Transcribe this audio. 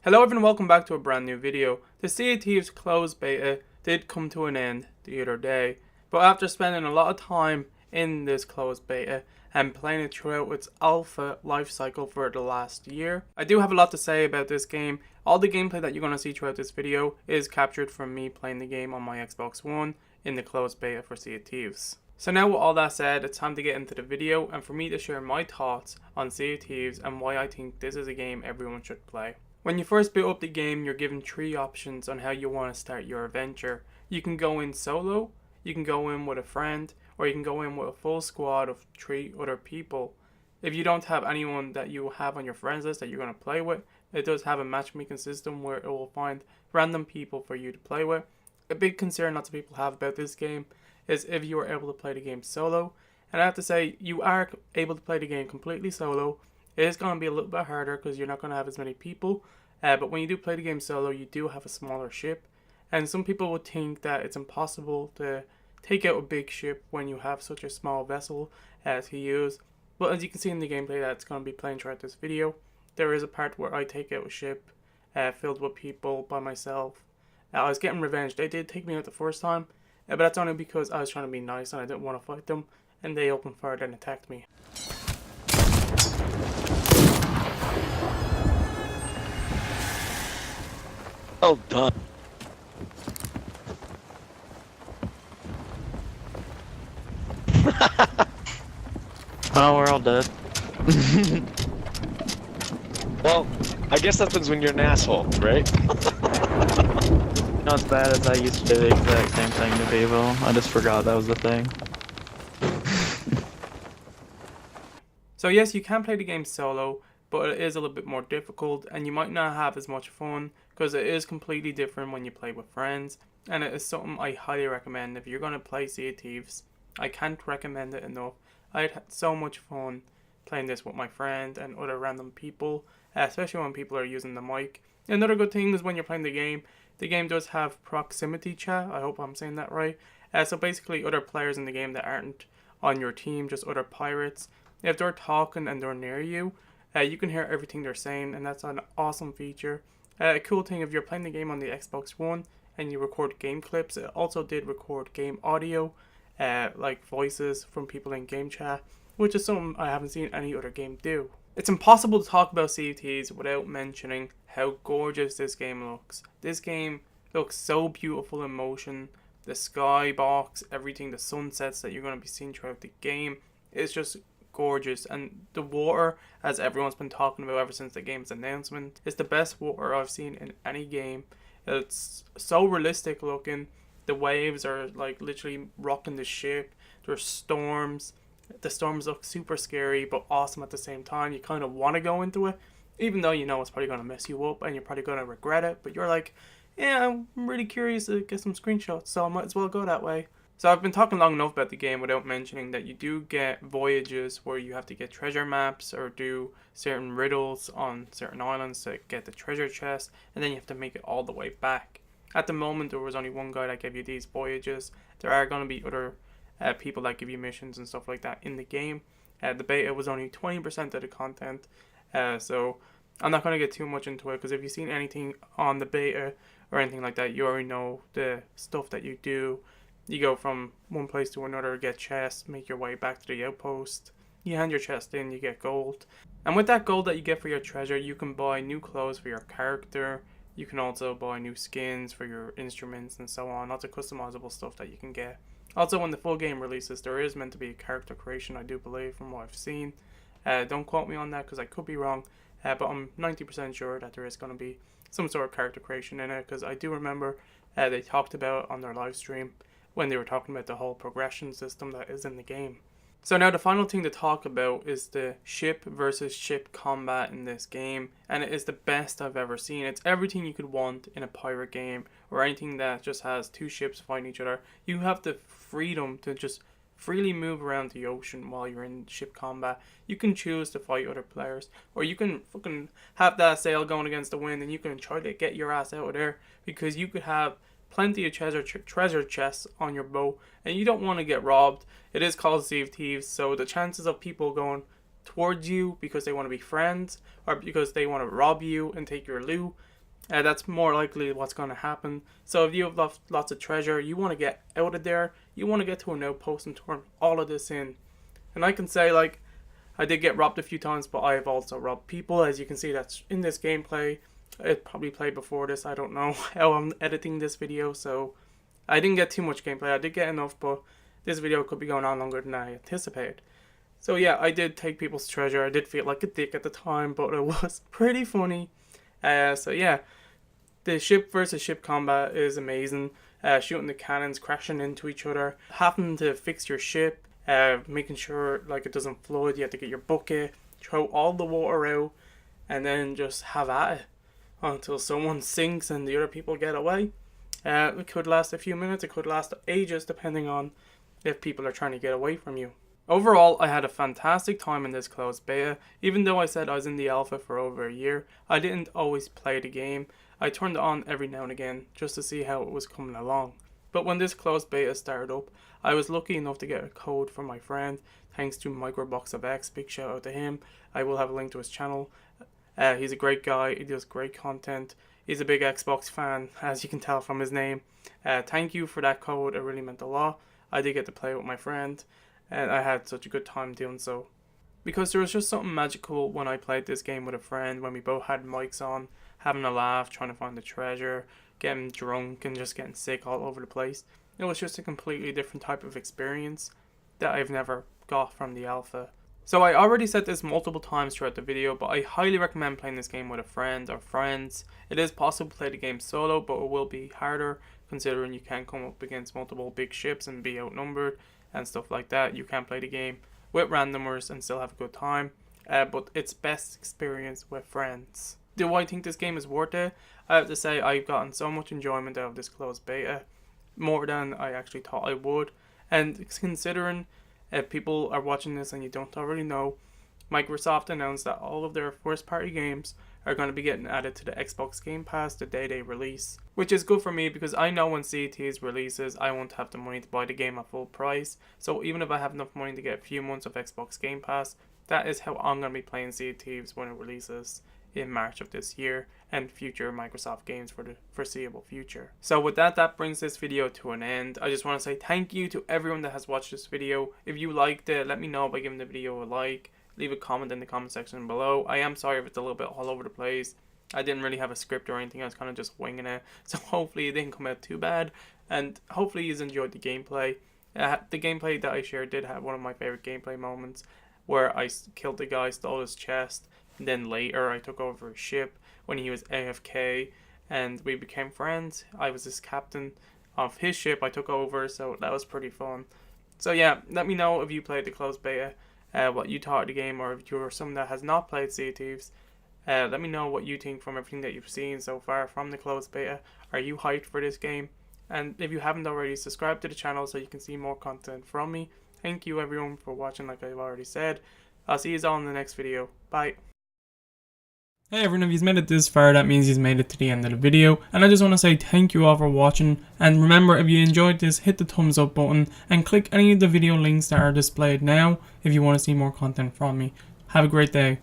Hello everyone, welcome back to a brand new video. The Sea of Thieves closed beta did come to an end the other day, but after spending a lot of time in this closed beta and playing it throughout its alpha life cycle for the last year, I do have a lot to say about this game. All the gameplay that you're going to see throughout this video is captured from me playing the game on my Xbox One in the closed beta for Sea of Thieves. So now with all that said, it's time to get into the video and for me to share my thoughts on Sea of Thieves and why I think this is a game everyone should play. When you first boot up the game, you're given 3 options on how you want to start your adventure. You can go in solo, you can go in with a friend, or you can go in with a full squad of 3 other people. If you don't have anyone that you have on your friends list that you're going to play with, it does have a matchmaking system where it will find random people for you to play with. A big concern lots of people have about this game is if you are able to play the game solo. And I have to say, you are able to play the game completely solo. It is going to be a little bit harder because you're not going to have as many people. But when you do play the game solo, you do have a smaller ship. And some people would think that it's impossible to take out a big ship when you have such a small vessel to use. But as you can see in the gameplay that's going to be playing throughout this video, there is a part where I take out a ship filled with people by myself. I was getting revenge. They did take me out the first time, but that's only because I was trying to be nice and I didn't want to fight them. And they opened fire and attacked me. Well done. Oh, we're all dead. Well, I guess that happens when you're an asshole, right? Not as bad as I used to do the exact same thing to people. I just forgot that was the thing. So yes, you can play the game solo, but it is a little bit more difficult and you might not have as much fun because it is completely different when you play with friends, and it is something I highly recommend if you're going to play Sea of Thieves. I can't recommend it enough. I had so much fun playing this with my friend and other random people, especially when people are using the mic. Another good thing is when you're playing the game does have proximity chat. I hope I'm saying that right. So basically other players in the game that aren't on your team, just other pirates, if they're talking and they're near you, you can hear everything they're saying, and that's an awesome feature. A cool thing, if you're playing the game on the Xbox One and you record game clips, it also did record game audio, like voices from people in game chat, which is something I haven't seen any other game do. It's impossible to talk about Sea of Thieves without mentioning how gorgeous this game looks. This game looks so beautiful in motion. The skybox, everything, the sunsets that you're going to be seeing throughout the game is just gorgeous, and the water, as everyone's been talking about ever since the game's announcement, is the best water I've seen in any game. It's so realistic looking. The waves are like literally rocking the ship. There's storms. The storms look super scary but awesome at the same time. You kind of want to go into it, even though you know it's probably going to mess you up and you're probably going to regret it, but you're like, yeah, I'm really curious to get some screenshots, so I might as well go that way. So I've been talking long enough about the game without mentioning that you do get voyages where you have to get treasure maps or do certain riddles on certain islands to get the treasure chest, and then you have to make it all the way back. At the moment there was only one guy that gave you these voyages. There are going to be other people that give you missions and stuff like that in the game. The beta was only 20% of the content, so I'm not going to get too much into it because if you've seen anything on the beta or anything like that, you already know the stuff that you do. You go from one place to another, get chests, make your way back to the outpost. You hand your chest in, you get gold. And with that gold that you get for your treasure, you can buy new clothes for your character. You can also buy new skins for your instruments and so on. Lots of customizable stuff that you can get. Also, when the full game releases, there is meant to be a character creation, I do believe, from what I've seen. Don't quote me on that because I could be wrong. But I'm 90% sure that there is going to be some sort of character creation in it, because I do remember they talked about on their live stream when they were talking about the whole progression system that is in the game. So now the final thing to talk about is the ship versus ship combat in this game, and it is the best I've ever seen. It's everything you could want in a pirate game or anything that just has 2 ships fighting each other. You have the freedom to just freely move around the ocean while you're in ship combat. You can choose to fight other players, or you can fucking have that sail going against the wind and you can try to get your ass out of there, because you could have plenty of treasure chests on your boat and you don't want to get robbed. It is called Sea of Thieves, so the chances of people going towards you because they want to be friends or because they want to rob you and take your loot That's more likely what's going to happen. So if you have lots of treasure, you want to get out of there, you want to get to an outpost and turn all of this in. And I can say, like, I did get robbed a few times, but I have also robbed people. As you can see, that's in this gameplay. It probably played before this. I don't know how I'm editing this video, so I didn't get too much gameplay. I did get enough, but this video could be going on longer than I anticipated. So yeah, I did take people's treasure. I did feel like a dick at the time, but it was pretty funny. So yeah, the ship versus ship combat is amazing. Shooting the cannons, crashing into each other, having to fix your ship, making sure like it doesn't flood. You have to get your bucket, throw all the water out, and then just have at it until someone sinks and the other people get away. It could last a few minutes, it could last ages depending on if people are trying to get away from you. Overall, I had a fantastic time in this closed beta. Even though I said I was in the alpha for over a year, I didn't always play the game. I turned it on every now and again just to see how it was coming along. But when this closed beta started up, I was lucky enough to get a code from my friend, thanks to MicroBox Of X. Big shout out to him. I will have a link to his channel. He's a great guy, he does great content. He's a big Xbox fan, as you can tell from his name. Thank you for that code, it really meant a lot. I did get to play with my friend, and I had such a good time doing so. Because there was just something magical when I played this game with a friend, when we both had mics on, having a laugh, trying to find the treasure, getting drunk and just getting sick all over the place. It was just a completely different type of experience that I've never got from the alpha. So I already said this multiple times throughout the video, but I highly recommend playing this game with a friend or friends. It is possible to play the game solo, but it will be harder considering you can't come up against multiple big ships and be outnumbered and stuff like that. You can play the game with randomers and still have a good time, but it's best experience with friends. Do I think this game is worth it? I have to say I've gotten so much enjoyment out of this closed beta, more than I actually thought I would. And considering if people are watching this and you don't already know, Microsoft announced that all of their first party games are going to be getting added to the Xbox Game Pass the day they release. Which is good for me because I know when Sea of Thieves releases, I won't have the money to buy the game at full price. So even if I have enough money to get a few months of Xbox Game Pass, that is how I'm going to be playing Sea of Thieves when it releases in March of this year, and future Microsoft games for the foreseeable future. So with that brings this video to an end. I just want to say thank you to everyone that has watched this video. If you liked it, let me know by giving the video a like. Leave a comment in the comment section below. I am sorry if it's a little bit all over the place. I didn't really have a script or anything. I was kind of just winging it. So hopefully it didn't come out too bad. And hopefully you enjoyed the gameplay. The gameplay that I shared did have one of my favorite gameplay moments, where I killed the guy, stole his chest, and then later I took over his ship when he was AFK and we became friends. I was his captain of his ship, I took over, so that was pretty fun. So yeah, let me know if you played the closed beta, what you thought of the game, or if you're someone that has not played Sea of Thieves. Let me know what you think from everything that you've seen so far from the closed beta. Are you hyped for this game? And if you haven't already, subscribe to the channel so you can see more content from me. Thank you everyone for watching, like I've already said. I'll see you all in the next video. Bye. Hey everyone, if you've made it this far, that means you've made it to the end of the video, and I just want to say thank you all for watching. And remember, if you enjoyed this, hit the thumbs up button and click any of the video links that are displayed now if you want to see more content from me. Have a great day.